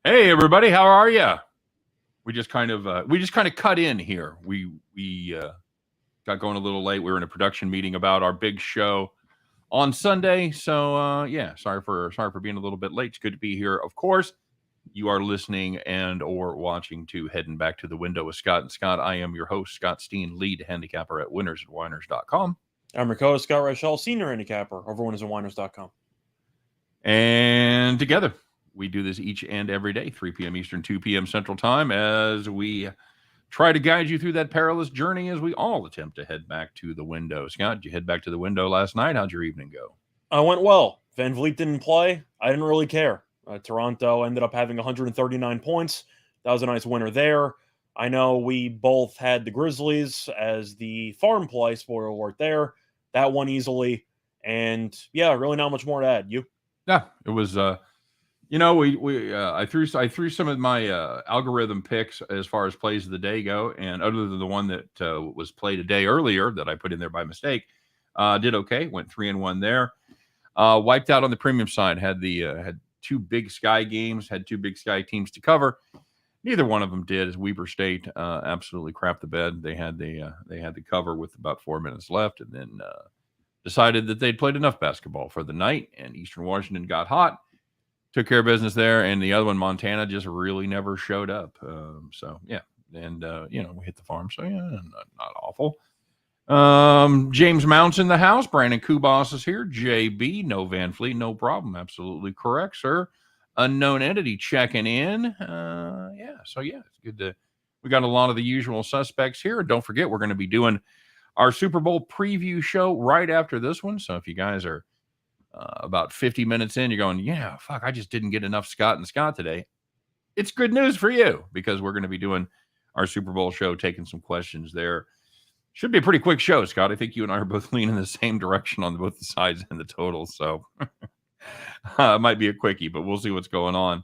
Hey everybody, how are you? We just kind of cut in here. We got going a little late. We were in a production meeting about our big show on Sunday. So yeah, sorry for being a little bit late. It's good to be here. Of course, you are listening and or watching to Heading Back to the Window with Scott and Scott. I am your host, Scott Steen, lead handicapper at Whiners@Whiners.com. I'm your co-host, Scott Reichel, senior handicapper over Whiners@Whiners.com. And together, we do this each and every day, 3 p.m. Eastern, 2 p.m. Central Time, as we try to guide you through that perilous journey as we all attempt to head back to the window. Scott, did you head back to the window last night? How'd your evening go? I went well. Van Vliet didn't play. I didn't really care. Toronto ended up having 139 points. That was a nice winner there. I know we both had the Grizzlies as the farm play, spoiler alert there. That won easily. And yeah, really not much more to add. You? Yeah, it was I threw some of my algorithm picks as far as plays of the day go, and other than the one that was played a day earlier that I put in there by mistake, did okay. Went 3-1 there. Wiped out on the premium side. Had two Big Sky games. Had two Big Sky teams to cover. Neither one of them did. As Weber State absolutely crapped the bed. They had the cover with about 4 minutes left, and then decided that they'd played enough basketball for the night. And Eastern Washington got hot. Took care of business there, and the other one, Montana, just really never showed up. So yeah, and we hit the farm, so yeah, not awful. James Mount's in the house. Brandon Kubas is here. JB, no Van Fleet, no problem. Absolutely correct, sir. Unknown entity checking in. So it's good to. We got a lot of the usual suspects here. Don't forget, we're going to be doing our Super Bowl preview show right after this one. So if you guys are about 50 minutes in, you're going, yeah, fuck, I just didn't get enough Scott and Scott today. It's good news for you because we're going to be doing our Super Bowl show, taking some questions there. Should be a pretty quick show, Scott. I think you and I are both leaning the same direction on both the sides and the totals. So it might be a quickie, but we'll see what's going on.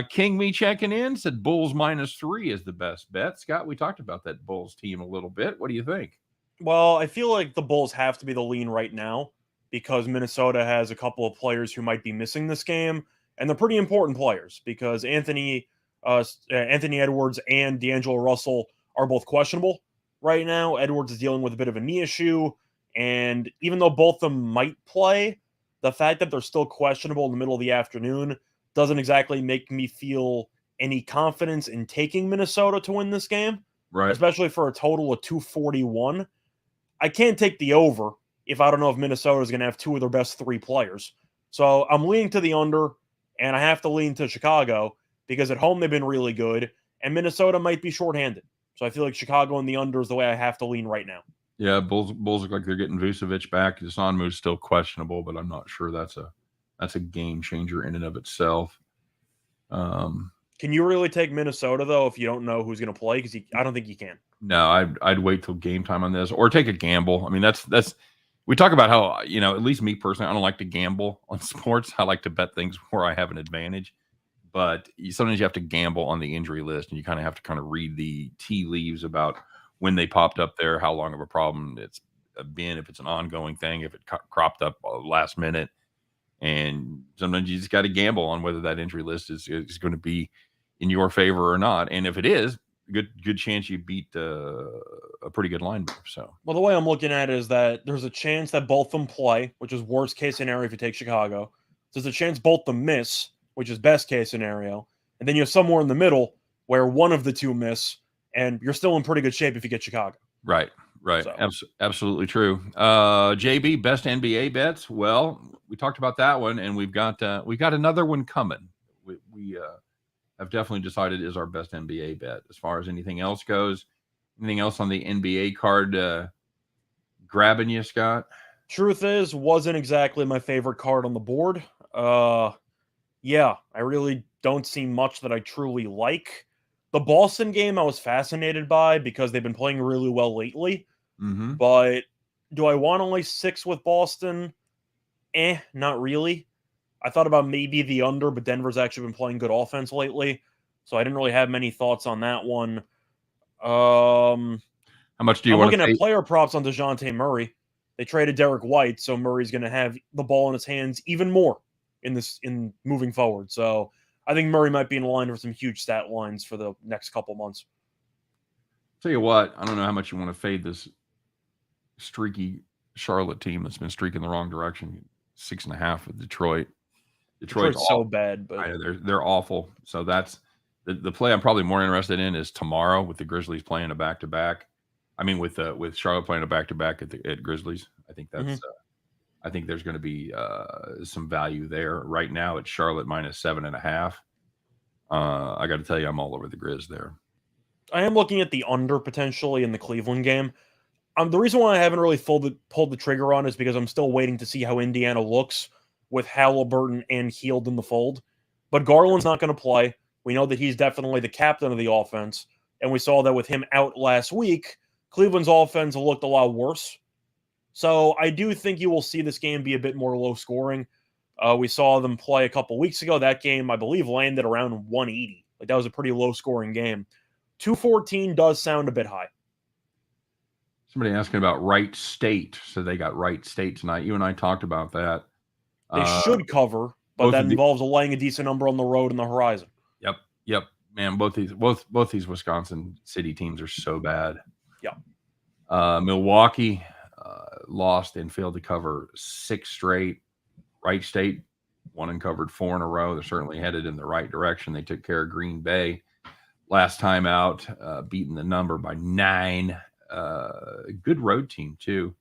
King Me checking in said Bulls -3 is the best bet. Scott, we talked about that Bulls team a little bit. What do you think? Well, I feel like the Bulls have to be the lean right now because Minnesota has a couple of players who might be missing this game, and they're pretty important players because Anthony Edwards and D'Angelo Russell are both questionable right now. Edwards is dealing with a bit of a knee issue, and even though both of them might play, the fact that they're still questionable in the middle of the afternoon doesn't exactly make me feel any confidence in taking Minnesota to win this game, Right. especially for a total of 241. I can't take the over if I don't know if Minnesota is going to have two of their best three players. So I'm leaning to the under, and I have to lean to Chicago because at home they've been really good, and Minnesota might be shorthanded. So I feel like Chicago and the under is the way I have to lean right now. Yeah, Bulls look like they're getting Vucevic back. Sonmu's still questionable, but I'm not sure that's a game changer in and of itself. Can you really take Minnesota though if you don't know who's going to play? Because I don't think you can. No, I'd wait till game time on this, or take a gamble. I mean, that's we talk about how at least me personally, I don't like to gamble on sports. I like to bet things where I have an advantage. But sometimes you have to gamble on the injury list, and you kind of have to read the tea leaves about when they popped up there, how long of a problem it's been, if it's an ongoing thing, if it cropped up last minute. And sometimes you just got to gamble on whether that injury list is going to be in your favor or not. And if it is, good chance you beat a pretty good line move. So, well, the way I'm looking at it is that there's a chance that both of them play, which is worst case scenario if you take Chicago. There's a chance both of them miss, which is best case scenario. And then you have somewhere in the middle where one of the two miss, and you're still in pretty good shape if you get Chicago. Right. So. Absolutely true. JB, best NBA bets. Well, we talked about that one, and we've got another one coming. We have definitely decided is our best NBA bet. As far as anything else goes, anything else on the NBA card grabbing you, Scott? Truth is, wasn't exactly my favorite card on the board. Yeah, I really don't see much that I truly like. The Boston game I was fascinated by because they've been playing really well lately. Mm-hmm. But do I want to lay 6 with Boston? Not really. I thought about maybe the under, but Denver's actually been playing good offense lately. So I didn't really have many thoughts on that one. How much do you want to looking at player props on DeJounte Murray. They traded Derek White, so Murray's going to have the ball in his hands even more in moving forward. So I think Murray might be in line for some huge stat lines for the next couple months. Tell you what, I don't know how much you want to fade this streaky Charlotte team that's been streaking the wrong direction. 6.5 with Detroit. Detroit's so bad, but they're awful. So that's the play I'm probably more interested in is tomorrow with the Grizzlies playing a back-to-back. I mean, with Charlotte playing a back-to-back at Grizzlies. I think that's I think there's going to be some value there. Right now, it's Charlotte -7.5. I got to tell you, I'm all over the Grizz there. I am looking at the under potentially in the Cleveland game. The reason why I haven't really pulled the trigger on is because I'm still waiting to see how Indiana looks with Halliburton and Hield in the fold. But Garland's not going to play. We know that he's definitely the captain of the offense. And we saw that with him out last week, Cleveland's offense looked a lot worse. So I do think you will see this game be a bit more low scoring. We saw them play a couple weeks ago. That game, I believe, landed around 180. Like, that was a pretty low scoring game. 214 does sound a bit high. Somebody asking about Wright State. So they got Wright State tonight. You and I talked about that. They should cover, but that involves laying a decent number on the road in the horizon. Yep. Man, both these Wisconsin City teams are so bad. Yeah. Milwaukee lost and failed to cover 6 straight. Wright State won and covered 4 in a row. They're certainly headed in the right direction. They took care of Green Bay last time out, beating the number by 9. Good road team too.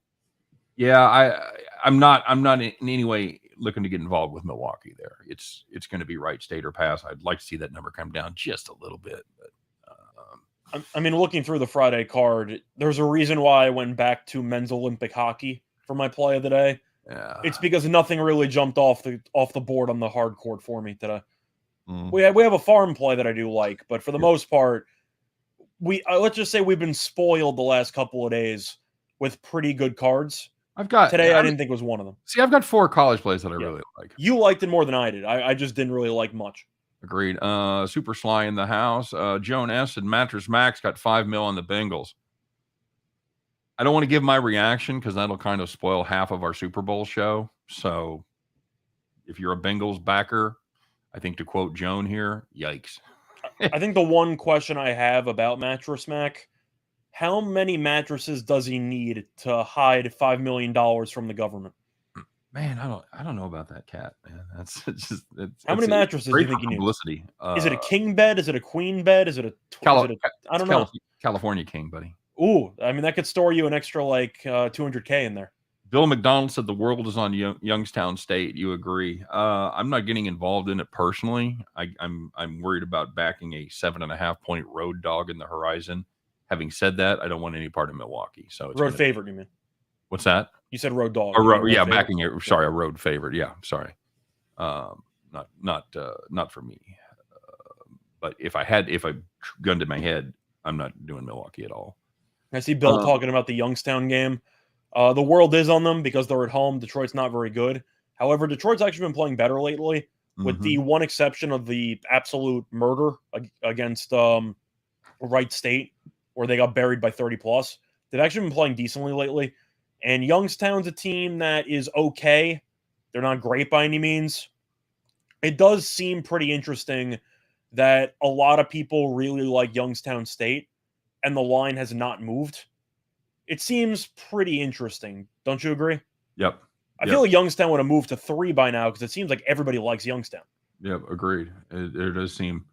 Yeah, I'm not in any way looking to get involved with Milwaukee there. It's going to be Wright State or pass. I'd like to see that number come down just a little bit. But I mean, looking through the Friday card, there's a reason why I went back to men's Olympic hockey for my play of the day. Yeah. It's because nothing really jumped off the board on the hard court for me today. We have a farm play that I do like, but for the most part, let's just say we've been spoiled the last couple of days with pretty good cards. I didn't think it was one of them. See, I've got 4 college plays that I really like. You liked it more than I did. I just didn't really like much. Agreed. Super Sly in the house. Joan S. and Mattress Max got $5 million on the Bengals. I don't want to give my reaction because that'll kind of spoil half of our Super Bowl show. So if you're a Bengals backer, I think to quote Joan here, yikes. I think the one question I have about Mattress Mac, how many mattresses does he need to hide $5 million from the government? Man, I don't know about that cat, man. How many mattresses do you think you need? Publicity. Is it a king bed? Is it a queen bed? I don't know. California king, buddy. Ooh, I mean, that could store you an extra like $200K in there. Bill McDonald said the world is on Youngstown State. You agree? I'm not getting involved in it personally. I'm worried about backing a 7.5-point road dog in the horizon. Having said that, I don't want any part of Milwaukee. So it's road favorite, you mean? What's that? You said road dog. Backing it. Sorry, a road favorite. Yeah, sorry. Not for me. But if I gunned to my head, I'm not doing Milwaukee at all. I see Bill talking about the Youngstown game. The world is on them because they're at home. Detroit's not very good. However, Detroit's actually been playing better lately, with the one exception of the absolute murder against Wright State, where they got buried by 30+. They've actually been playing decently lately. And Youngstown's a team that is okay. They're not great by any means. It does seem pretty interesting that a lot of people really like Youngstown State, and the line has not moved. It seems pretty interesting. Don't you agree? Yep. I feel like Youngstown would have moved to 3 by now because it seems like everybody likes Youngstown. Yep, agreed. There does seem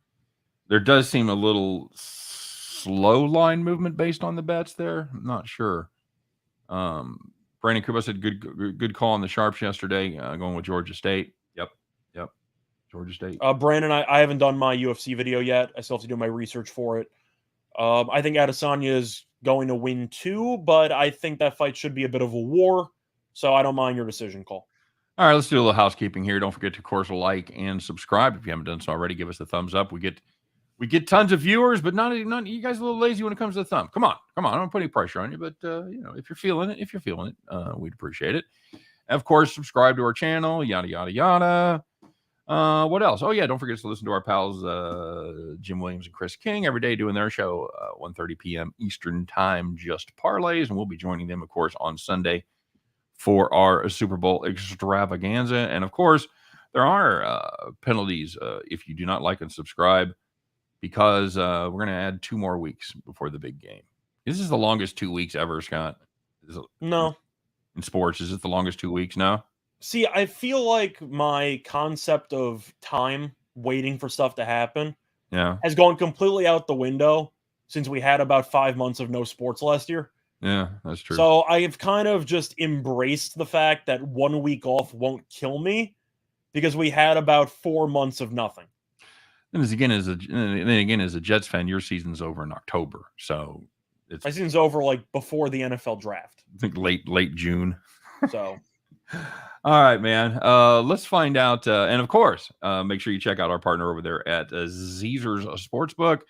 a little slow line movement based on the bets there. I'm not sure. Brandon Kuba said good call on the sharps yesterday, going with Georgia State. Yep. Georgia State. Brandon, I haven't done my UFC video yet. I still have to do my research for it. I think Adesanya is going to win too, but I think that fight should be a bit of a war, so I don't mind your decision call. All right, let's do a little housekeeping here. Don't forget to, of course, like and subscribe. If you haven't done so already, give us a thumbs up. We get tons of viewers, but not you guys are a little lazy when it comes to the thumb. Come on. I don't put any pressure on you, but if you're feeling it, we'd appreciate it. And of course, subscribe to our channel, yada yada yada. What else? Oh yeah, don't forget to listen to our pals Jim Williams and Chris King every day doing their show 1:30 p.m. Eastern time, just parlays, and we'll be joining them, of course, on Sunday for our Super Bowl extravaganza. And of course, There are penalties if you do not like and subscribe, because we're going to add 2 more weeks before the big game. This is the longest 2 weeks ever, Scott. No. In sports, is it the longest 2 weeks now? See, I feel like my concept of time waiting for stuff to happen has gone completely out the window since we had about 5 months of no sports last year. Yeah, that's true. So I have kind of just embraced the fact that 1 week off won't kill me because we had about 4 months of nothing. And as a Jets fan, your season's over in October, so my season's over like before the NFL draft. I think late June. So, all right, man. Let's find out. And of course, make sure you check out our partner over there at Caesars Sportsbook.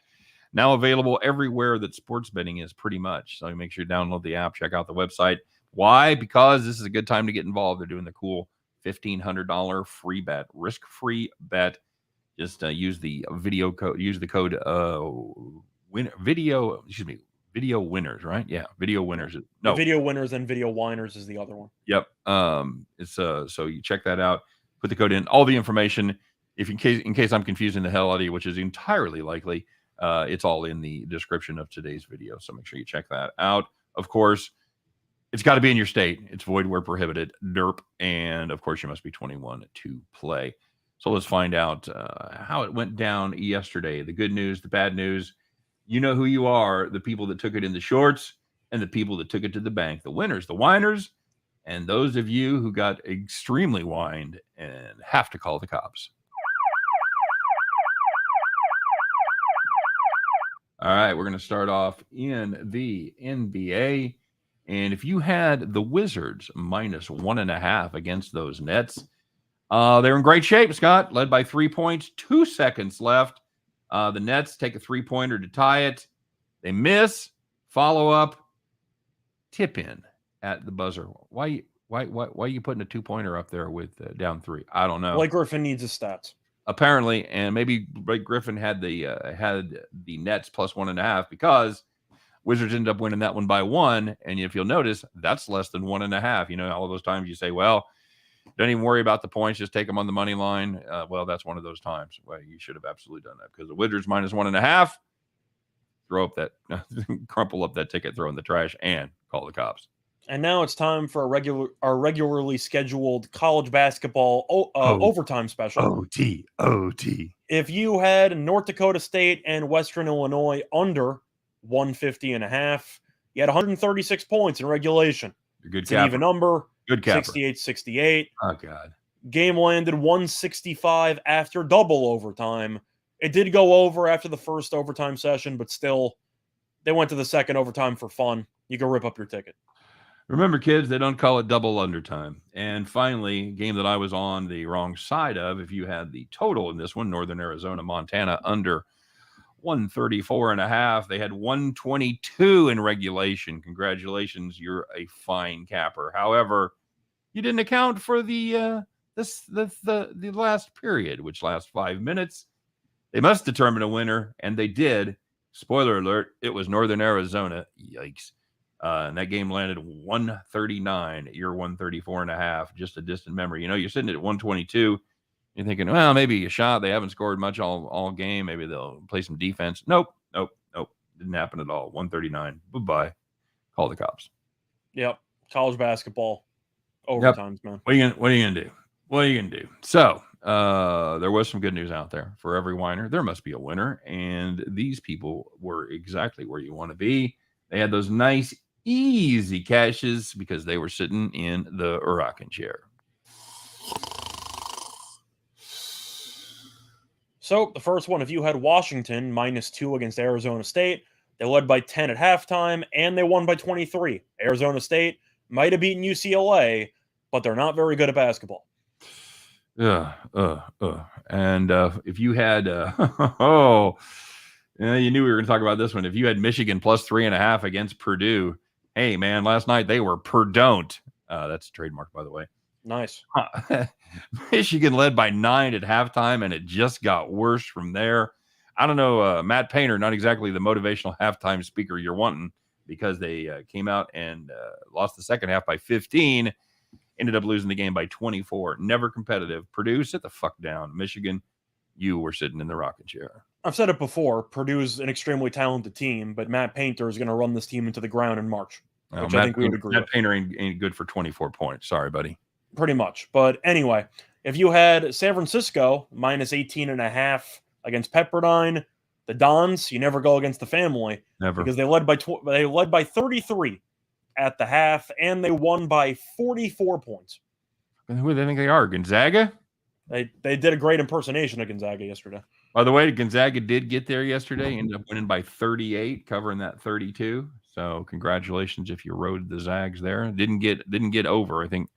Now available everywhere that sports betting is, pretty much. So make sure you download the app, check out the website. Why? Because this is a good time to get involved. They're doing the cool $1,500 free bet, risk-free bet. Just use the video code. Use the code Video Winners, right? Yeah, Video Winners. No, Video Winners and Video Whiners is the other one. Yep. It's so you check that out. Put the code in. All the information. If in case I'm confusing the hell out of you, which is entirely likely, it's all in the description of today's video. So make sure you check that out. Of course, it's got to be in your state. It's void where prohibited. Derp. And of course, you must be 21 to play. So let's find out how it went down yesterday. The good news, the bad news. You know who you are, the people that took it in the shorts and the people that took it to the bank. The winners, the whiners, and those of you who got extremely whined and have to call the cops. All right, we're going to start off in the NBA. And if you had the Wizards minus 1.5 against those Nets, they're in great shape, Scott, led by 3 points, 2 seconds left. The Nets take a 3-pointer to tie it. They miss, follow up, tip in at the buzzer. Why are you putting a 2-pointer up there with down 3? I don't know. Blake Griffin needs his stats. Apparently, and maybe Blake Griffin had the Nets plus 1.5 because Wizards ended up winning that one by 1. And if you'll notice, that's less than 1.5. You know, all of those times you say, well, don't even worry about the points. Just take them on the money line. Well, that's one of those times. Well, you should have absolutely done that because the Wizards minus 1.5. Throw up that, crumple up that ticket, throw in the trash, and call the cops. And now it's time for our regularly scheduled college basketball overtime special. OT. If you had North Dakota State and Western Illinois under 150.5, you had 136 points in regulation. Good capper. It's an even number. Good capper. 68-68. Oh, God. Game landed 165 after double overtime. It did go over after the first overtime session, but still, they went to the second overtime for fun. You can rip up your ticket. Remember, kids, they don't call it double undertime. And finally, game that I was on the wrong side of, if you had the total in this one, Northern Arizona, Montana, under 134.5. They had 122 in regulation. Congratulations, you're a fine capper. However, you didn't account for the last period, which lasts 5 minutes. They must determine a winner, and they did. Spoiler alert, it was Northern Arizona. Yikes. And that game landed 139. You're 134.5. Just a distant memory. You know, you're sitting at 122. You're thinking, well, maybe a shot. They haven't scored much all game. Maybe they'll play some defense. Nope. Didn't happen at all. 139. Bye-bye. Call the cops. Yep. College basketball. Overtimes, man. What are you gonna do? So there was some good news out there for every whiner. There must be a winner. And these people were exactly where you want to be. They had those nice, easy cashes because they were sitting in the rocking chair. So the first one, if you had Washington -2 against Arizona State, they led by 10 at halftime, and they won by 23. Arizona State might have beaten UCLA, but they're not very good at basketball. And if you had, you knew we were going to talk about this one. If you had Michigan plus 3.5 against Purdue, hey, man, last night they were Purdon't. That's a trademark, by the way. Nice. Michigan led by 9 at halftime, and it just got worse from there. I don't know, Matt Painter, not exactly the motivational halftime speaker you're wanting, because they came out and lost the second half by 15. ended up losing the game by 24. Never competitive. Purdue, sit the fuck down. Michigan, you were sitting in the rocking chair. I've said it before. Purdue's an extremely talented team, but Matt Painter is going to run this team into the ground in March, which I think we would agree with. Matt Painter ain't good for 24 points. Sorry, buddy. Pretty much. But anyway, if you had San Francisco minus 18.5 against Pepperdine, the Dons, you never go against the family. Never. Because they led by 33 at the half, and they won by 44 points. And who do they think they are? Gonzaga? They did a great impersonation of Gonzaga yesterday. By the way, Gonzaga did get there yesterday, ended up winning by 38, covering that 32. So congratulations if you rode the Zags there. Didn't get over. I think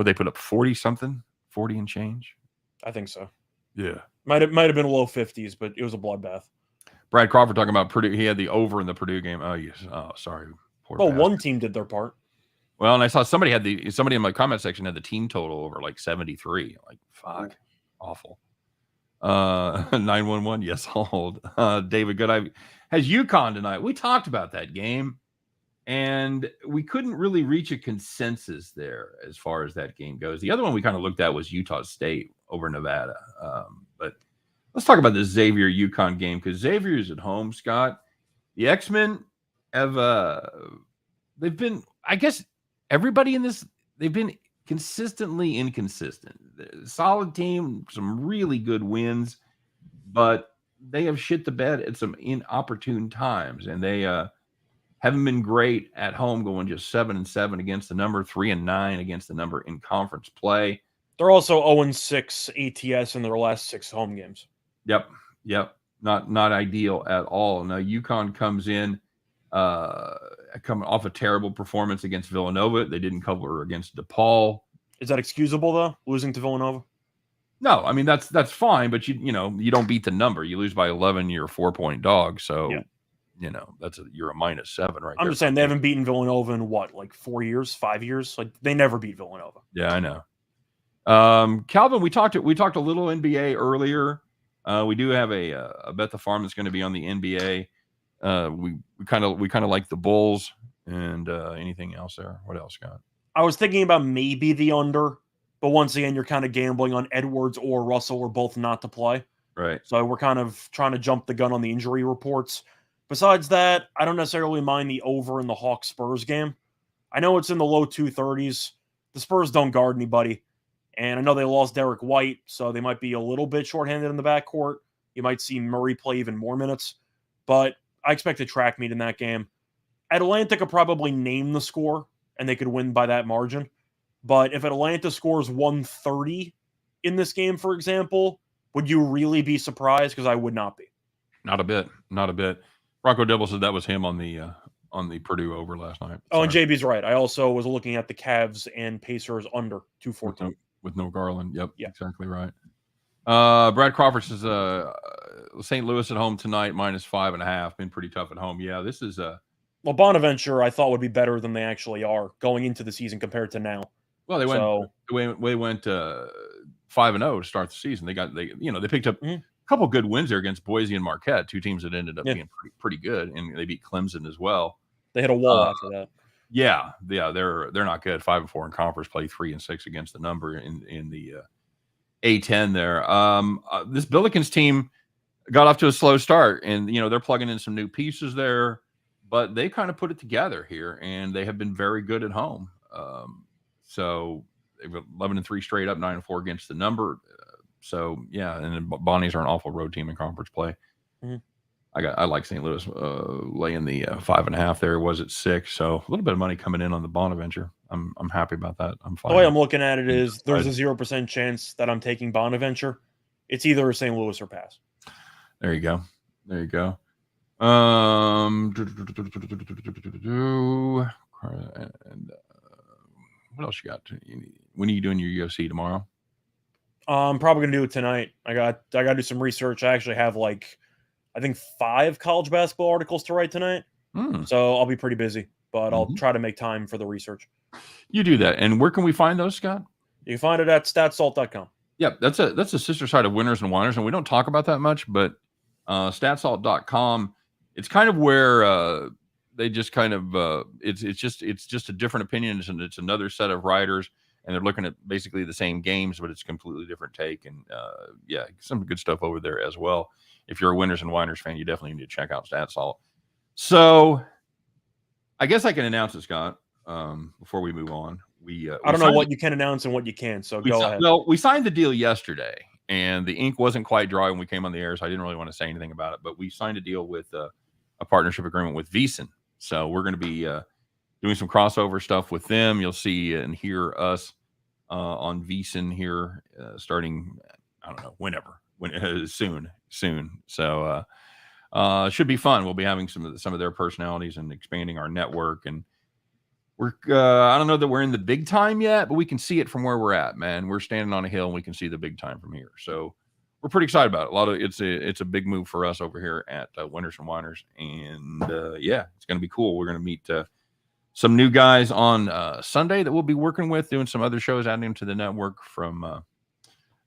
they put up 40 something, 40 and change. I think so. Yeah. Might have been low 50s, but it was a bloodbath. Brad Crawford talking about Purdue. He had the over in the Purdue game. Oh yes. Oh, sorry. Well, one team did their part. Well, and I saw somebody in my comment section had the team total over like 73. Like, fuck. Awful. 911. Yes, I'll hold. David Good. Has UConn tonight. We talked about that game, and we couldn't really reach a consensus there as far as that game goes. The other one we kind of looked at was Utah State over Nevada. But let's talk about the Xavier UConn game, because Xavier is at home, Scott. The X-Men have they've been, I guess, everybody in this, they've been consistently inconsistent. Solid team, some really good wins, but they have shit the bed at some inopportune times, and they haven't been great at home, going just 7-7 against the number, 3-9 against the number in conference play. They're also 0-6 ATS in their last 6 home games. Yep. Not ideal at all. Now UConn comes in coming off a terrible performance against Villanova. They didn't cover against DePaul. Is that excusable though, losing to Villanova? No, I mean that's fine, but you don't beat the number. You lose by 11, you're a 4-point dog. So you're a -7 right there. I'm just saying they haven't beaten Villanova in what, like 4 years, 5 years? Like they never beat Villanova. Yeah, I know. Calvin, we talked a little NBA earlier. We do have a Bet the Farm that's going to be on the NBA. We kind of like the Bulls, and anything else there? What else, Scott? I was thinking about maybe the under, but once again, you're kind of gambling on Edwards or Russell or both not to play. Right. So we're kind of trying to jump the gun on the injury reports. Besides that, I don't necessarily mind the over in the Hawks-Spurs game. I know it's in the low 230s. The Spurs don't guard anybody. And I know they lost Derek White, so they might be a little bit shorthanded in the backcourt. You might see Murray play even more minutes. But I expect a track meet in that game. Atlanta could probably name the score, and they could win by that margin. But if Atlanta scores 130 in this game, for example, would you really be surprised? Because I would not be. Not a bit. Rocco Dibble said that was him on the Purdue over last night. Oh, and JB's right. I also was looking at the Cavs and Pacers under 214. With no Garland. Yep, yeah. Exactly right. Brad Crawford says St. Louis at home tonight, -5.5. Been pretty tough at home. Yeah, this is well, Bonaventure I thought would be better than they actually are going into the season compared to now. Well, they went 5-0 to start the season. They picked up a couple good wins there against Boise and Marquette, two teams that ended up being pretty good, and they beat Clemson as well. They hit a wall after that. Yeah, they're not good. 5-4 in conference play, 3-6 against the number in the A10 there. This Billikens team got off to a slow start, and they're plugging in some new pieces there, but they kind of put it together here, and they have been very good at home. So they've 11-3 straight up, 9-4 against the number. So yeah, and then Bonnies are an awful road team in conference play. Mm-hmm. I like St. Louis laying the 5.5 there. It was at 6, so a little bit of money coming in on the Bonaventure. I'm happy about that. I'm fine. The way I'm looking at it is there's a 0% chance that I'm taking Bonaventure. It's either St. Louis or pass. There you go. What else you got? When are you doing your UFC tomorrow? I'm probably gonna do it tonight. I got to do some research. I actually have I think 5 college basketball articles to write tonight. So I'll be pretty busy, but I'll try to make time for the research. You do that. And where can we find those, Scott? You can find it at statsalt.com. Yeah, that's a sister site of Winners and Whiners, and we don't talk about that much, but statsalt.com, it's kind of where they just kind of it's just a different opinion, and it's another set of writers. and they're looking at basically the same games, but it's a completely different take. And yeah, some good stuff over there as well. If you're a Winners and Whiners fan, you definitely need to check out StatSalt. So I guess I can announce it, Scott, before we move on. I don't know what you can announce and what you can't, so go ahead. Well, we signed the deal yesterday, and the ink wasn't quite dry when we came on the air, so I didn't really want to say anything about it. But we signed a deal with a partnership agreement with VSiN. So we're going to be doing some crossover stuff with them. You'll see and hear us on VSiN here starting, I don't know, whenever, soon. So should be fun. We'll be having some of their personalities and expanding our network. And we're I don't know that we're in the big time yet, but we can see it from where we're at, man. We're standing on a hill and we can see the big time from here. So we're pretty excited about it. It's a big move for us over here at Winners and Whiners. And yeah, it's going to be cool. We're going to meet some new guys on Sunday that we'll be working with, doing some other shows, adding them to the network from one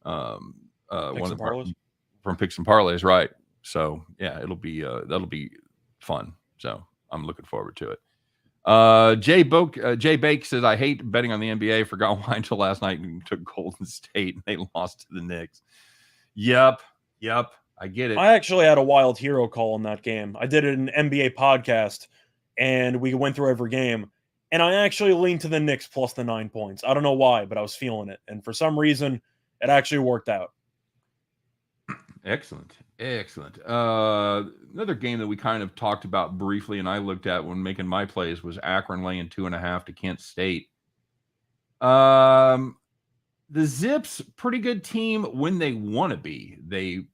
of the from Picks and Parlays, right? So yeah, that'll be fun. So I'm looking forward to it. Jay Bake says, I hate betting on the NBA. Forgot why until last night and took Golden State and they lost to the Knicks. Yep. I get it. I actually had a wild hero call in that game. I did an NBA podcast and we went through every game. And I actually leaned to the Knicks plus the 9 points. I don't know why, but I was feeling it. And for some reason, it actually worked out. Excellent. Another game that we kind of talked about briefly and I looked at when making my plays was Akron laying 2.5 to Kent State. The Zips, pretty good team when they want to be. They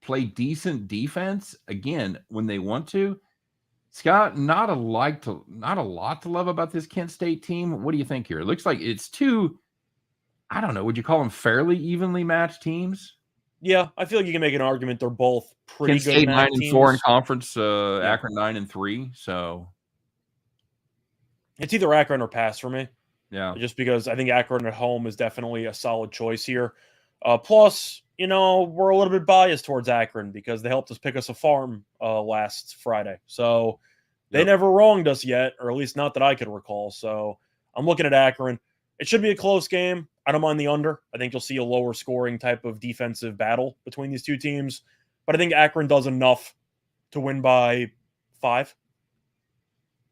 play decent defense again when they want to. Scott, not a lot to love about this Kent State team. What do you think here? It looks like it's two, I don't know, would you call them fairly evenly matched teams? Yeah, I feel like you can make an argument they're both pretty Kent good. State 9-4 in conference, Akron 9-3. So it's either Akron or pass for me. Yeah, just because I think Akron at home is definitely a solid choice here. Plus, we're a little bit biased towards Akron because they helped us pick us a farm last Friday. So they never wronged us yet, or at least not that I could recall. So I'm looking at Akron. It should be a close game. I don't mind the under. I think you'll see a lower scoring type of defensive battle between these two teams. But I think Akron does enough to win by 5.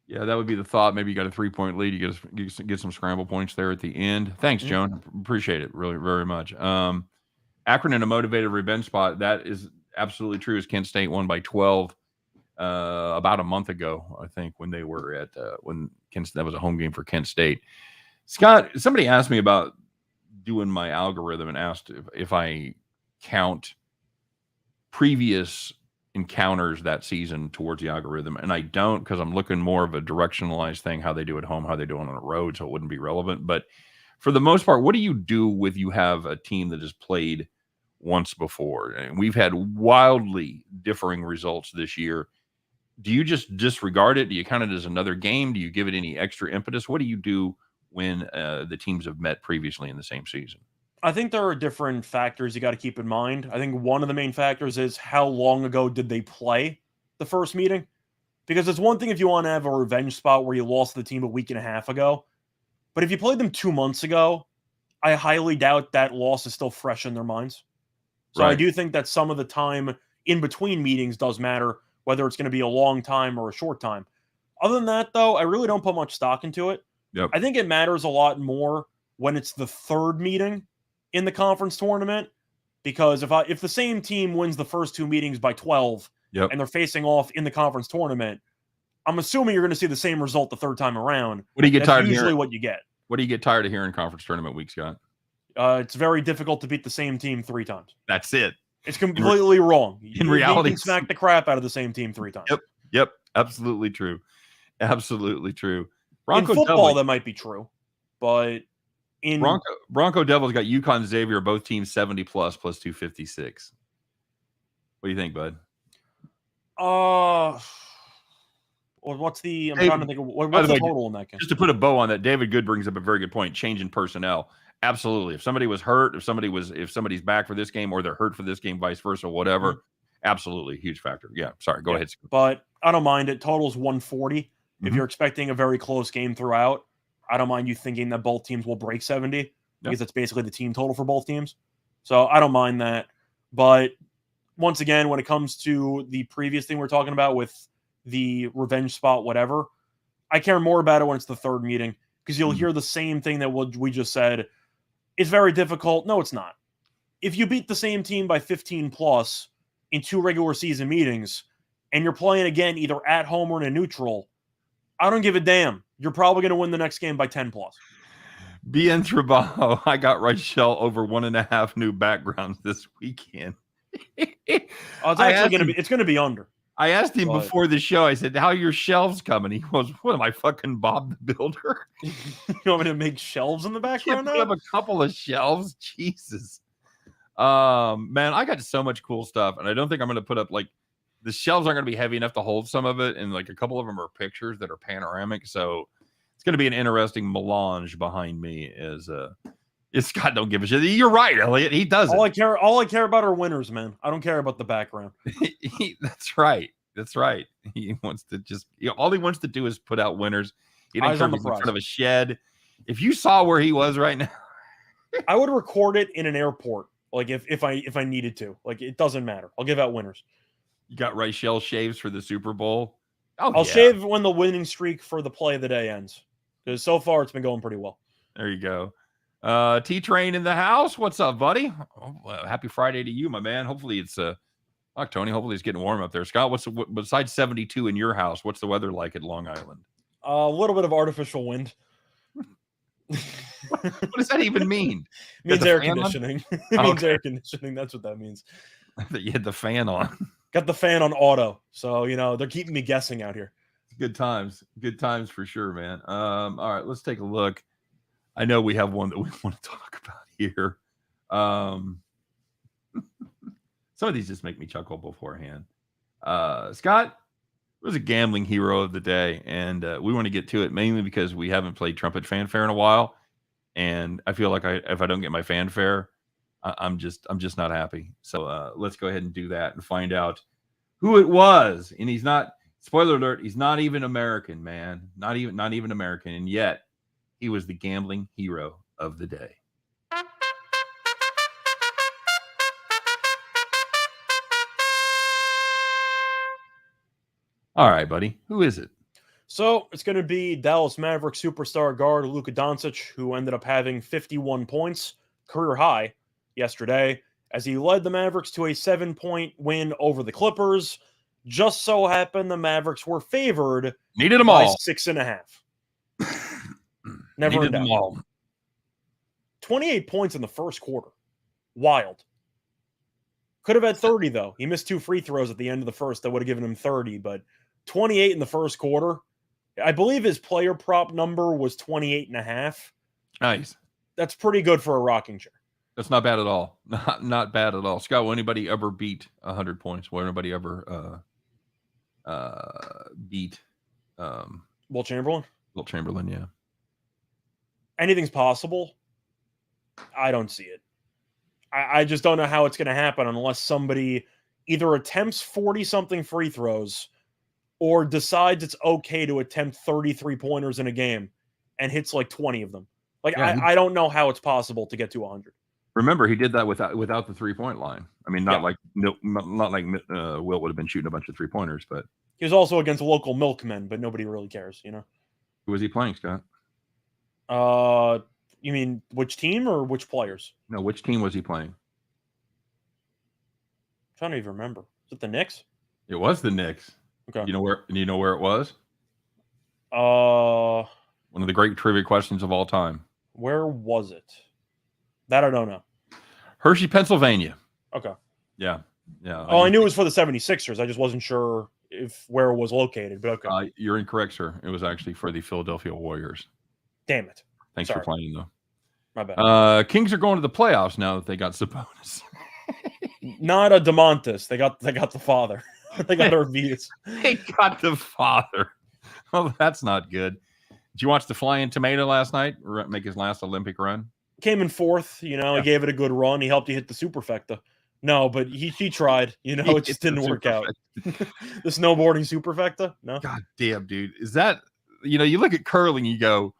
Yeah, that would be the thought. Maybe you got a 3-point lead. You get some scramble points there at the end. Thanks, Joan. Appreciate it really very much. Akron in a motivated revenge spot. That is absolutely true. As Kent State won by 12 about a month ago, I think, when they were at that was a home game for Kent State. Scott, somebody asked me about doing my algorithm and asked if I count previous encounters that season towards the algorithm, and I don't, because I'm looking more of a directionalized thing, how they do at home, how they do it on the road, so it wouldn't be relevant. But for the most part, what do you do with you have a team that has played once before? And we've had wildly differing results this year. Do you just disregard it? Do you count it as another game? Do you give it any extra impetus? What do you do when the teams have met previously in the same season? I think there are different factors you got to keep in mind. I think one of the main factors is how long ago did they play the first meeting? Because it's one thing if you want to have a revenge spot where you lost the team a week and a half ago. But if you played them 2 months ago, I highly doubt that loss is still fresh in their minds. So I do think that some of the time in between meetings does matter, whether it's going to be a long time or a short time. Other than that, though, I really don't put much stock into it. Yep. I think it matters a lot more when it's the third meeting in the conference tournament, because if the same team wins the first 2 meetings by 12 and they're facing off in the conference tournament, I'm assuming you're going to see the same result the third time around. What do you get tired of hearing? Usually what you get. What do you get tired of hearing conference tournament week, Scott? It's very difficult to beat the same team 3 times. That's it. It's completely wrong. In reality, you can smack the crap out of the same team 3 times. Yep. Absolutely true. Absolutely true. In football, that might be true, but in Bronco Devils got UConn Xavier, both teams 70 plus 256. What do you think, bud? What's the? I'm trying to think of what's the total in that game. Just to put a bow on that, David Good brings up a very good point. Change in personnel, absolutely. If somebody was hurt, if somebody's back for this game, or they're hurt for this game, vice versa, whatever, absolutely huge factor. Yeah, sorry, go ahead. But I don't mind it. Total's 140. If you're expecting a very close game throughout, I don't mind you thinking that both teams will break 70 because that's basically the team total for both teams. So I don't mind that. But once again, when it comes to the previous thing we're talking about with the revenge spot, whatever, I care more about it when it's the third meeting because you'll hear the same thing that we just said. It's very difficult. No, it's not. If you beat the same team by 15 plus in 2 regular season meetings and you're playing again either at home or in a neutral, I don't give a damn. You're probably going to win the next game by 10 plus. Bien Trabajo, I got Rachel over 1.5 new backgrounds this weekend. It's actually going to be under. I asked him before the show, I said, how are your shelves coming? He goes, what am I, fucking Bob the Builder? You want me to make shelves in the background now? We have a couple of shelves. Jesus. Man, I got so much cool stuff, and I don't think I'm going to put up, like, the shelves aren't going to be heavy enough to hold some of it, and, like, a couple of them are pictures that are panoramic, so it's going to be an interesting melange behind me Scott don't give a shit. You're right, Elliot. He doesn't. All I care about are winners, man. I don't care about the background. That's right. That's right. He wants to just, all he wants to do is put out winners. He didn't come in front of a shed. If you saw where he was right now, I would record it in an airport. Like if I needed to. Like it doesn't matter. I'll give out winners. You got Rachel shaves for the Super Bowl. I'll shave when the winning streak for the play of the day ends. Because so far it's been going pretty well. There you go. T-Train in the house. What's up, buddy? Happy Friday to you, my man. Hopefully it's Tony. Hopefully it's getting warm up there. Scott, besides 72 in your house, what's the weather like at Long Island? A little bit of artificial wind. What does that even mean? It means air conditioning. It means air conditioning. That's what that means. You had the fan on. Got the fan on auto. So, they're keeping me guessing out here. Good times. Good times for sure, man. All right, let's take a look. I know we have one that we want to talk about here. Some of these just make me chuckle beforehand. Scott was a gambling hero of the day, and we want to get to it mainly because we haven't played Trumpet Fanfare in a while, and I feel like if I don't get my fanfare, I'm just not happy. So let's go ahead and do that and find out who it was. And he's not. Spoiler alert: he's not even American, man. Not even American, and yet he was the gambling hero of the day. All right, buddy. Who is it? So it's going to be Dallas Mavericks superstar guard Luka Doncic, who ended up having 51 points, career high, yesterday, as he led the Mavericks to a 7-point win over the Clippers. Just so happened the Mavericks were favored. Needed them all. 6.5. Never in doubt. 28 points in the first quarter. Wild. Could have had 30, though. He missed 2 free throws at the end of the first that would have given him 30, but 28 in the first quarter. I believe his player prop number was 28.5. Nice. That's pretty good for a rocking chair. That's not bad at all. Not bad at all. Scott, will anybody ever beat 100 points? Will anybody ever beat Will Chamberlain? Will Chamberlain, yeah. Anything's possible. I don't see it. I just don't know how it's going to happen unless somebody either attempts 40-something free throws or decides it's okay to attempt 33 pointers in a game and hits like 20 of them. Like, yeah, I don't know how it's possible to get to 100. Remember, he did that without the 3-point line. I mean, not like Will would have been shooting a bunch of 3-pointers, but he was also against local milkmen, but nobody really cares, Who was he playing, Scott? You mean which team or which players? No, which team was he playing? I'm trying to even remember. Is it the Knicks? It was the Knicks. Okay. You know where it was? One of the great trivia questions of all time. Where was it? That I don't know. Hershey, Pennsylvania. Okay. Yeah. I knew it was for the 76ers. I just wasn't sure where it was located, but okay. You're incorrect, sir. It was actually for the Philadelphia Warriors. Damn it. Thanks for playing, though. My bad. Kings are going to the playoffs now that they got Sabonis. Not a DeMontis. They got the father. They got Arvidas. They got the father. Oh, that's not good. Did you watch the Flying Tomato last night? Make his last Olympic run? Came in fourth. He gave it a good run. He helped you hit the superfecta. No, but he tried. It just didn't work out. The snowboarding superfecta? No. God damn, dude. Is that, you look at curling, you go,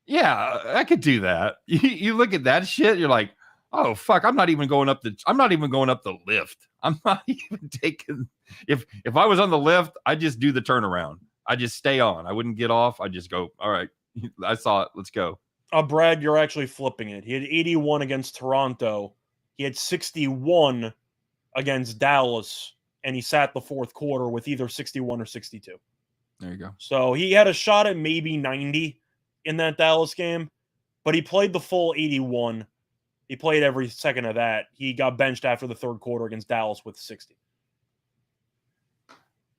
Yeah, I could do that. You look at that shit, you're like, oh fuck, I'm not even going up the lift. I'm not even taking if I was on the lift, I just do the turnaround. I just stay on. I wouldn't get off. I just go, all right, I saw it. Let's go. Brad, you're actually flipping it. He had 81 against Toronto. He had 61 against Dallas, and he sat the fourth quarter with either 61 or 62. There you go. So he had a shot at maybe 90 in that Dallas game, but he played the full 81. He played every second of that. He got benched after the third quarter against Dallas with 60.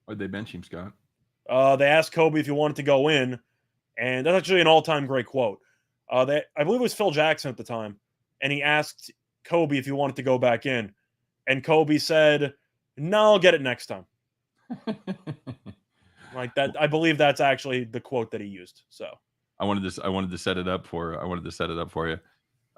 Why'd they bench him, Scott? They asked Kobe if he wanted to go in, and that's actually an all-time great quote. I believe it was Phil Jackson at the time, and he asked Kobe if he wanted to go back in, and Kobe said, "No, I'll get it next time." Like that, I believe that's actually the quote that he used. So I wanted to set it up for you.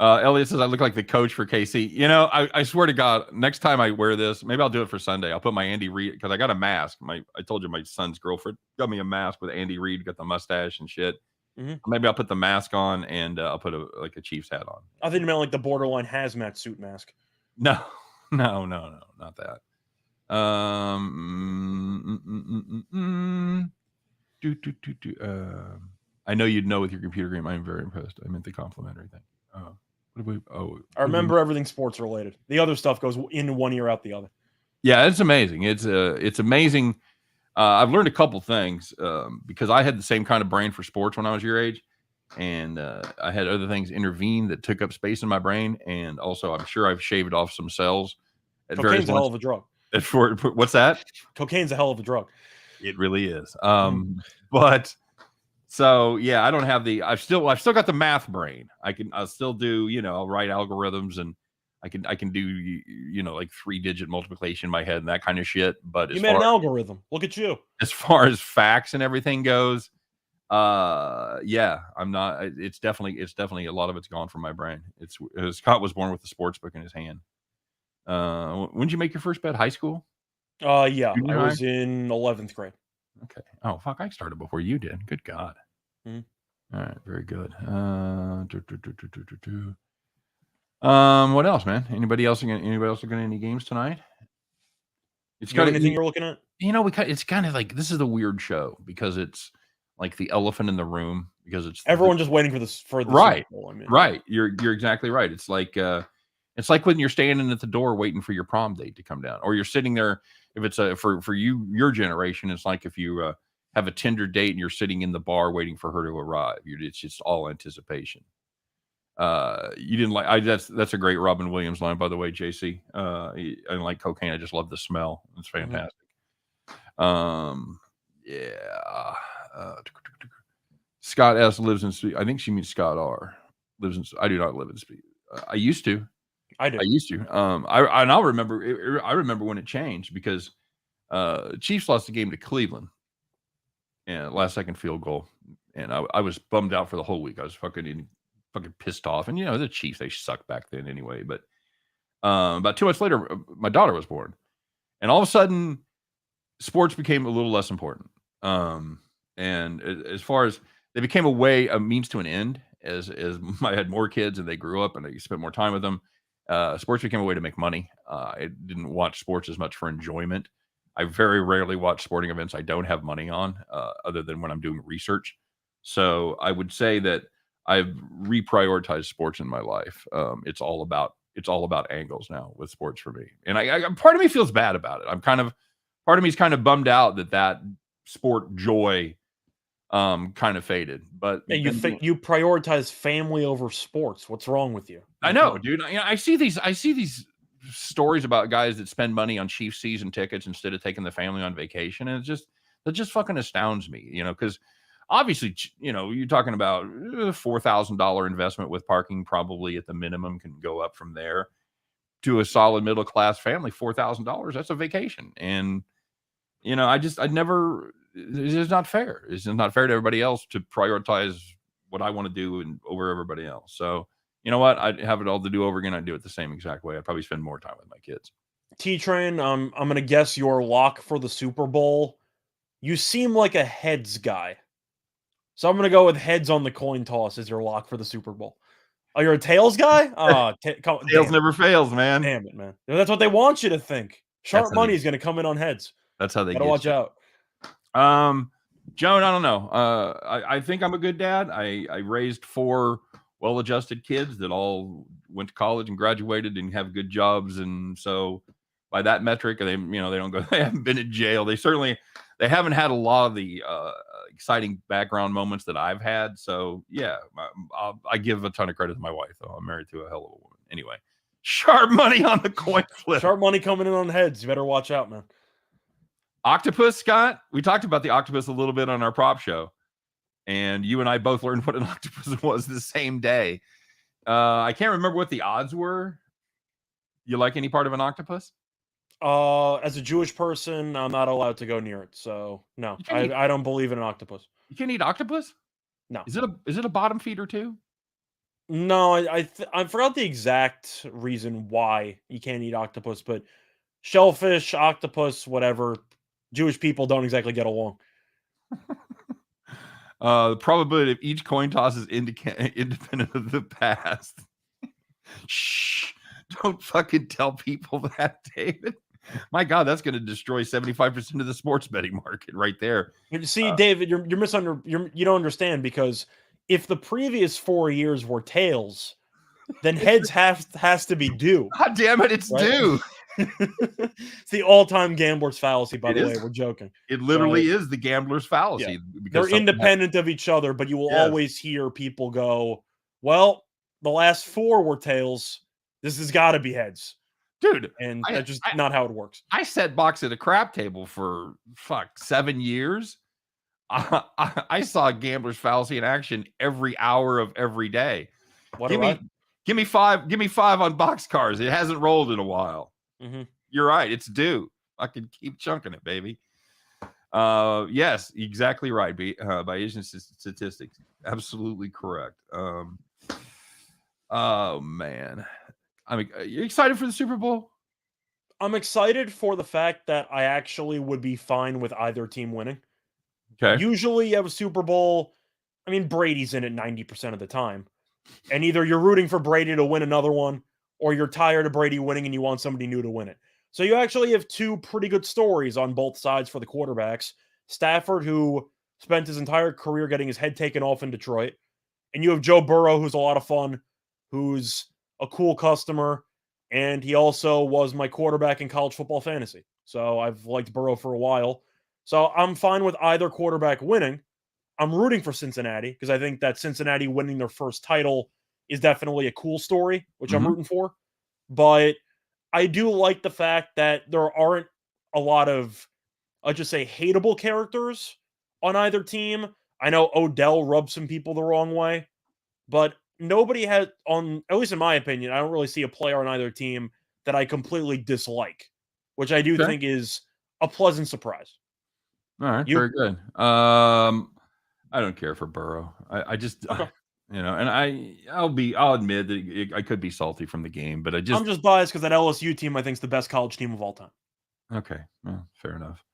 Elliot says I look like the coach for KC. You know, I swear to God, next time I wear this, maybe I'll do it for Sunday. I'll put my Andy Reid because I got a mask. I told you my son's girlfriend got me a mask with Andy Reid, got the mustache and shit. Mm-hmm. Maybe I'll put the mask on and I'll put a Chiefs hat on. I think you meant like the borderline hazmat suit mask. No, not that. I know you'd know with your computer game. I'm very impressed. I meant the complimentary thing. I remember everything sports related. The other stuff goes in one ear out the other. Yeah, it's amazing. It's amazing. I've learned a couple things because I had the same kind of brain for sports when I was your age, and I had other things intervene that took up space in my brain, and also I'm sure I've shaved off some cells. Cocaine's a hell of a drug. What's that? Cocaine's a hell of a drug. It really is. But so yeah, I don't have I've still got the math brain. I'll still do, I'll write algorithms and I can do, like 3-digit multiplication in my head and that kind of shit. But you made an algorithm. Look at you. As far as facts and everything goes, yeah, I'm not. It's definitely a lot of it's gone from my brain. Scott was born with the sports book in his hand. When did you make your first bet? High school? Yeah, I was in 11th grade. Okay. Oh fuck, I started before you did. Good God. Mm-hmm. All right, very good. What else, man? Anybody else looking at any games tonight? It's got anything you're looking at? It's kind of like this is a weird show because it's like the elephant in the room because it's everyone just waiting for the right. Super Bowl, I mean. Right. You're exactly right. It's like when you're standing at the door waiting for your prom date to come down, or you're sitting there. If it's for your generation, it's like if you have a Tinder date and you're sitting in the bar waiting for her to arrive. It's just all anticipation. You didn't like that's a great Robin Williams line, by the way, JC. I didn't like cocaine. I just love the smell. It's fantastic. Mm-hmm. Yeah. Scott S lives in. I think she means Scott R lives in. I do not live in Speed. I used to. I used to. I remember when it changed because Chiefs lost the game to Cleveland, and last second field goal, and I was bummed out for the whole week. I was fucking pissed off, and the Chiefs, they sucked back then anyway. But about 2 months later, my daughter was born, and all of a sudden, sports became a little less important. And as far as they became a means to an end, as I had more kids and they grew up and I spent more time with them. Sports became a way to make money. I didn't watch sports as much for enjoyment. I very rarely watch sporting events I don't have money on, other than when I'm doing research. So I would say that I've reprioritized sports in my life. It's all about angles now with sports for me, and I part of me feels bad about it. Part of me is kind of bummed out that sport joy kind of faded. But you prioritize family over sports. What's wrong with you? I know, dude. I see these stories about guys that spend money on Chiefs season tickets instead of taking the family on vacation, and that just fucking astounds me. Because obviously, you're talking about $4,000 investment with parking, probably at the minimum, can go up from there to a solid middle class family. $4,000, that's a vacation, and it's just not fair. It's just not fair to everybody else to prioritize what I want to do over everybody else. So, you know what? I'd have it all to do over again. I'd do it the same exact way. I'd probably spend more time with my kids. T-Train, I'm going to guess your lock for the Super Bowl. You seem like a heads guy. So I'm going to go with heads on the coin toss as your lock for the Super Bowl. Oh, you're a tails guy? Oh, Tails never fails, man. Damn it, man. That's what they want you to think. Sharp money is going to come in on heads. That's how they gotta get watch you. out. Joan, I don't know. I think I'm a good dad. I raised 4 well-adjusted kids that all went to college and graduated and have good jobs, and so by that metric, they don't go. They haven't been in jail. They haven't had a lot of the exciting background moments that I've had. So yeah, I give a ton of credit to my wife. Though I'm married to a hell of a woman. Anyway, sharp money on the coin flip. Sharp money coming in on heads. You better watch out, man. Octopus, Scott. We talked about the octopus a little bit on our prop show, and you and I both learned what an octopus was the same day. I can't remember what the odds were. You like any part of an octopus? As a Jewish person, I'm not allowed to go near it. So no, I don't believe in an octopus. You can't eat octopus? No. Is it a bottom feeder too? No, I forgot the exact reason why you can't eat octopus, but shellfish, octopus, whatever. Jewish people don't exactly get along. The probability of each coin toss is independent of the past. Shh! Don't fucking tell people that, David. My God, that's going to destroy 75% of the sports betting market right there. You see, David, you don't understand, because if the previous 4 years were tails, then heads has to be due. God damn it, it's due. It's the all-time gambler's fallacy, by the way. We're joking. It literally is the gambler's fallacy. Yeah. They're independent of each other, but you will always hear people go, well, the last 4 were tails. This has got to be heads. Dude, and that's just not how it works. I set box at a crap table for 7 years. I saw gambler's fallacy in action every hour of every day. Give me 5 on boxcars. It hasn't rolled in a while. Mm-hmm. You're right. It's due. I can keep chunking it, baby. Yes, exactly right. By Asian statistics, absolutely correct. Oh man, you excited for the Super Bowl? I'm excited for the fact that I actually would be fine with either team winning. Okay. Usually, you have a Super Bowl. I mean, Brady's in it 90% of the time, and either you're rooting for Brady to win another one, or you're tired of Brady winning and you want somebody new to win it. So you actually have 2 pretty good stories on both sides for the quarterbacks. Stafford, who spent his entire career getting his head taken off in Detroit, and you have Joe Burrow, who's a lot of fun, who's a cool customer, and he also was my quarterback in college football fantasy. So I've liked Burrow for a while. So I'm fine with either quarterback winning. I'm rooting for Cincinnati because I think that Cincinnati winning their first title is definitely a cool story, which I'm rooting for. But I do like the fact that there aren't a lot of, I'll just say, hateable characters on either team. I know Odell rubbed some people the wrong way, but nobody has, at least in my opinion, I don't really see a player on either team that I completely dislike, which I do think is a pleasant surprise. All right, very good. I don't care for Burrow. I just, and I'll admit that I could be salty from the game, but I'm just biased because that LSU team I think is the best college team of all time. Okay, well, fair enough.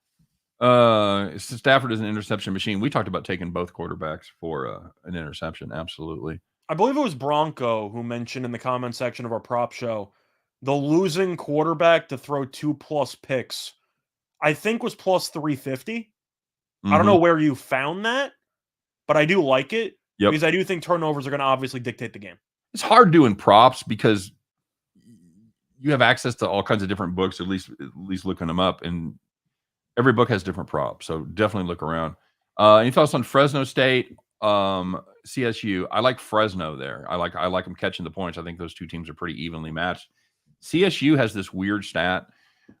Stafford is an interception machine. We talked about taking both quarterbacks for an interception. Absolutely. I believe it was Bronco who mentioned in the comment section of our prop show the losing quarterback to throw 2+ picks, I think, was plus 350. I don't know where you found that, but I do like it because I do think turnovers are going to obviously dictate the game. It's hard doing props because you have access to all kinds of different books, at least looking them up, and every book has different props. So definitely look around. Any thoughts on Fresno State, CSU? I like Fresno there. I like them catching the points. I think those 2 teams are pretty evenly matched. CSU has this weird stat.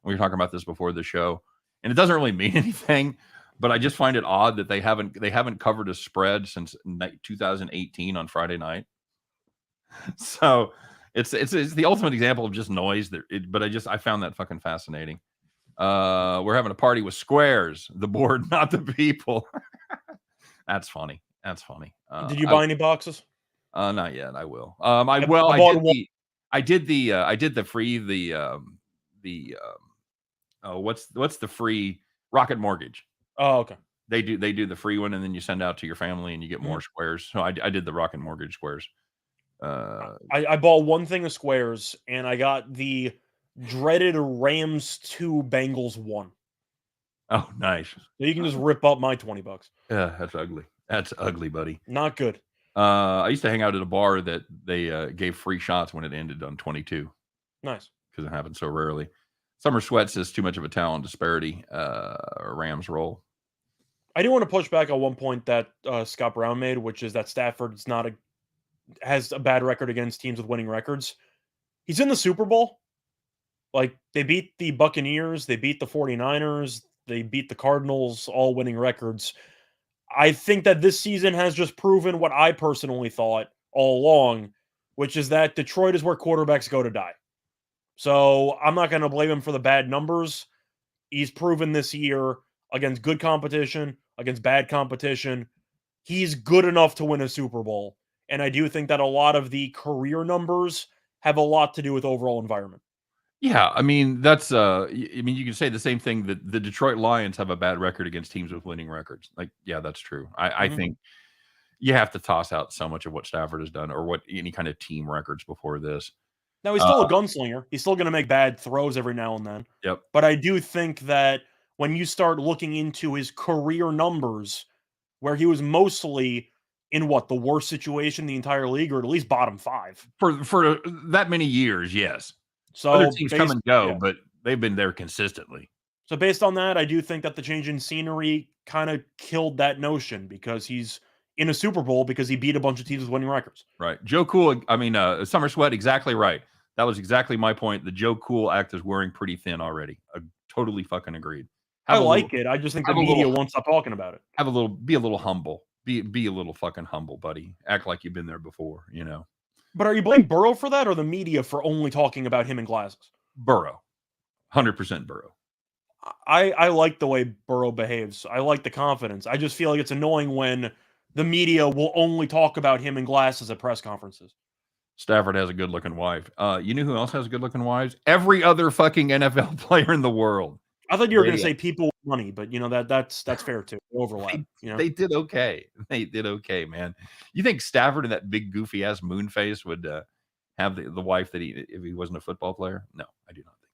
We were talking about this before the show, and it doesn't really mean anything. But I just find it odd that they haven't covered a spread since 2018 on Friday night. So it's the ultimate example of just noise. But I found that fucking fascinating. We're having a party with squares, the board, not the people. That's funny. Did you buy any boxes? Not yet. I will. I did the free what's the free Rocket Mortgage. Oh, okay. They do the free one, and then you send out to your family, and you get more Mhm. squares. So I did the Rocket Mortgage squares. I bought one thing of squares, and I got the dreaded Rams 2, Bengals 1. Oh, nice. So you can just rip up my $20. Yeah, that's ugly. That's ugly, buddy. Not good. I used to hang out at a bar that they gave free shots when it ended on 22 Nice. because it happens so rarely. Summer Sweats is too much of a talent disparity. Rams roll. I do want to push back on one point that Scott Brown made, which is that Stafford's not has a bad record against teams with winning records. He's in the Super Bowl. Like, they beat the Buccaneers, they beat the 49ers, they beat the Cardinals, all winning records. I think that this season has just proven what I personally thought all along, which is that Detroit is where quarterbacks go to die. So I'm not going to blame him for the bad numbers. He's proven this year against good competition, against bad competition, he's good enough to win a Super Bowl. And I do think that a lot of the career numbers have a lot to do with overall environment. Yeah, I mean that's I mean you can say the same thing that the Detroit Lions have a bad record against teams with winning records. Like, yeah, that's true. I Mhm. think you have to toss out so much of what Stafford has done or what any kind of team records before this. Now, he's Uh, still a gunslinger. He's still going to make bad throws every now and then. yep. But I do think that when you start looking into his career numbers, where he was mostly in what, the worst situation in the entire league, or at least bottom five. For that many years, yes. Other So teams come based, and go, yeah. but they've been there consistently. So based on that, I do think that the change in scenery kind of killed that notion because he's in a Super Bowl because he beat a bunch of teams with winning records. Right. Joe Cool, I mean, Summer Sweat, exactly right. That was exactly my point. The Joe Cool act is wearing pretty thin already. Totally fucking agreed. I Have a little like it. I just think the have a little media won't stop talking about it. be a little humble. Be a little fucking humble, buddy. Act like you've been there before, you know. But are you blaming Burrow for that or the media for only talking about him in glasses? Burrow. 100% Burrow. I like the way Burrow behaves. I like the confidence. I just feel like it's annoying when the media will only talk about him in glasses at press conferences. Stafford has a good looking wife. You know who else has good looking wives? Every other fucking NFL player in the world. I thought you were going to They say people with money, but that's fair too. Overlap, they did okay. They did okay, man. You think Stafford and that big goofy ass moon face would have the wife that he if he wasn't a football player? No, I do not think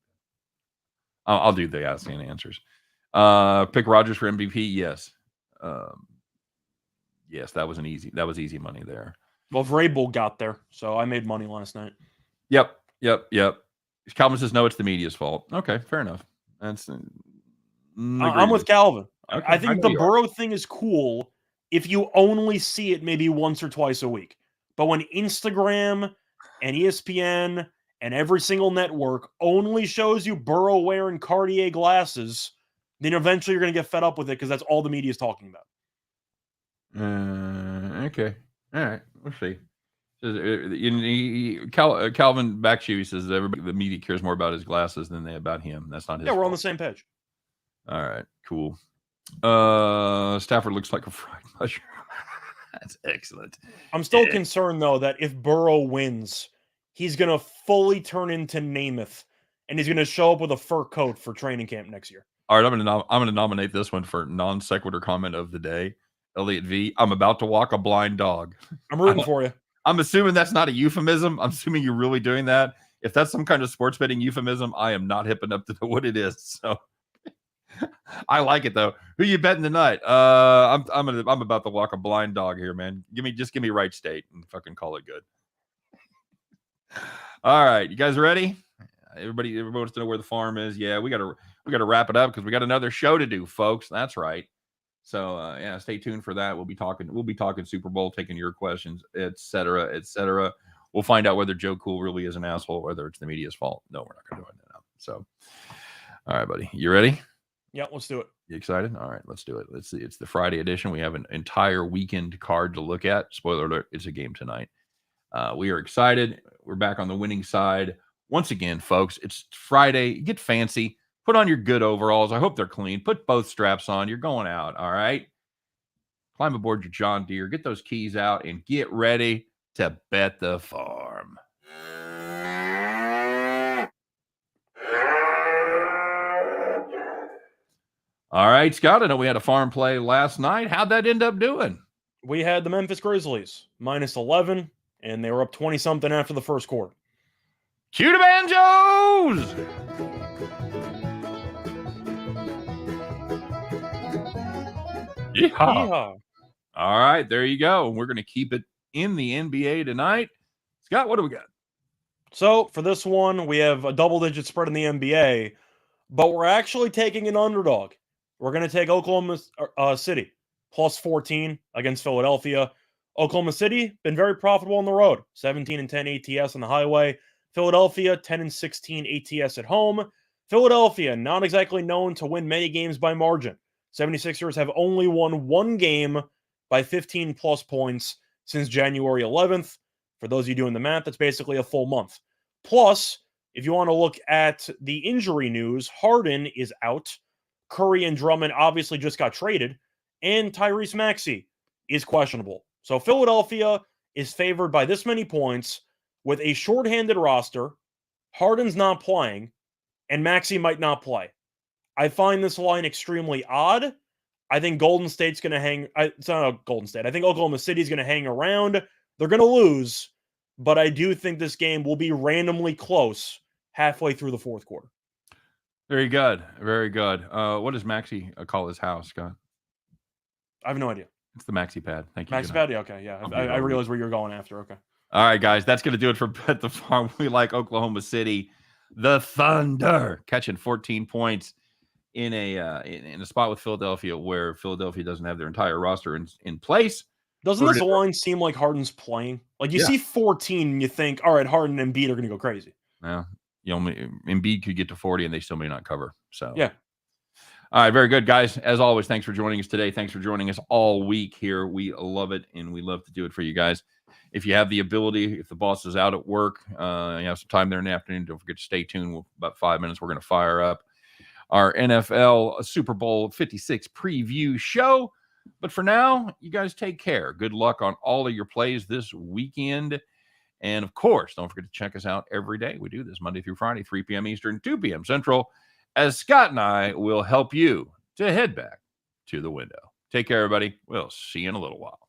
that. I'll do the asking answers. Pick Rodgers for MVP. Yes, yes, that was easy money there. Well, Vrabel got there, so I made money last night. Yep. Calvin says no, it's the media's fault. Okay, fair enough. That's I'm with Calvin. Okay, I I think know the you are. Burrow thing is cool if you only see it maybe once or twice a week. But when Instagram and ESPN and every single network only shows you Burrow wearing Cartier glasses, then eventually you're going to get fed up with it because that's all the media is talking about. Okay. All right. We'll see. Calvin Backshoe, he says everybody, the media cares more about his glasses than they about him. That's not his Yeah, we're on the fault. same page. All right, cool. Stafford looks like a fried mushroom. That's excellent. I'm still concerned though that if Burrow wins, he's going to fully turn into Namath and he's going to show up with a fur coat for training camp next year. All right, I'm gonna nominate this one for non sequitur comment of the day. Elliot V. I'm about to walk a blind dog. I'm rooting for you. I'm assuming that's not a euphemism. I'm assuming you're really doing that. If that's some kind of sports betting euphemism, I am not hip enough to know what it is. So I like it though. Who you betting tonight? I'm about to walk a blind dog here, man. Just give me right state and fucking call it good. All right, you guys ready? Everybody wants to know where the farm is. Yeah, we gotta wrap it up because we got another show to do, folks. That's right. So yeah, stay tuned for that. We'll be talking Super Bowl, taking your questions, etc., etc. We'll find out whether Joe Cool really is an asshole, whether it's the media's fault. No, we're not going to do that. So, all right, buddy, you ready? Yeah, let's do it. You excited? All right, let's do it. Let's see. It's the Friday edition. We have an entire weekend card to look at. Spoiler alert: it's a game tonight. We are excited. We're back on the winning side once again, folks. It's Friday. Get fancy. Put on your good overalls. I hope they're clean. Put both straps on. You're going out, all right? Climb aboard your John Deere. Get those keys out and get ready to bet the farm. All right, Scott, I know we had a farm play last night. How'd that end up doing? We had the Memphis Grizzlies -11, and they were up 20-something after the first quarter. Cue the banjos! Yeehaw. Yeehaw. All right, there you go. We're going to keep it in the NBA tonight. Scott, what do we got? So for this one, we have a double-digit spread in the NBA, but we're actually taking an underdog. We're going to take Oklahoma City +14 against Philadelphia. Oklahoma City been very profitable on the road, 17-10 ATS on the highway. Philadelphia 10-16 ATS at home. Philadelphia not exactly known to win many games by margin. 76ers have only won one game by 15 plus points since January 11th. For those of you doing the math, that's basically a full month. Plus, if you want to look at the injury news, Harden is out. Curry and Drummond obviously just got traded. And Tyrese Maxey is questionable. So Philadelphia is favored by this many points with a shorthanded roster. Harden's not playing, and Maxey might not play. I find this line extremely odd. I think Golden State's going to hang. It's not a Golden State. I think Oklahoma City's going to hang around. They're going to lose, but I do think this game will be randomly close halfway through the fourth quarter. Very good. Very good. What does Maxey call his house, Scott? I have no idea. It's the Maxi Pad. Thank you. Maxi Pad? Yeah, okay. Yeah. I realize where you're going after. Okay. All right, guys. That's going to do it for Bet the Farm. We like Oklahoma City. The Thunder catching 14 points in a spot with Philadelphia where Philadelphia doesn't have their entire roster in place. Doesn't this line seem like Harden's playing? Like you see 14 and you think, all right, Harden and Embiid are going to go crazy. Yeah. Embiid could get to 40 and they still may not cover. So, yeah. All right, very good, guys. As always, thanks for joining us today. Thanks for joining us all week here. We love it, and we love to do it for you guys. If you have the ability, if the boss is out at work, you have some time there in the afternoon, don't forget to stay tuned. About 5 minutes, we're going to fire up our NFL Super Bowl 56 preview show. But for now, you guys take care. Good luck on all of your plays this weekend. And, of course, don't forget to check us out every day. We do this Monday through Friday, 3 p.m. Eastern, 2 p.m. Central, as Scott and I will help you to head back to the window. Take care, everybody. We'll see you in a little while.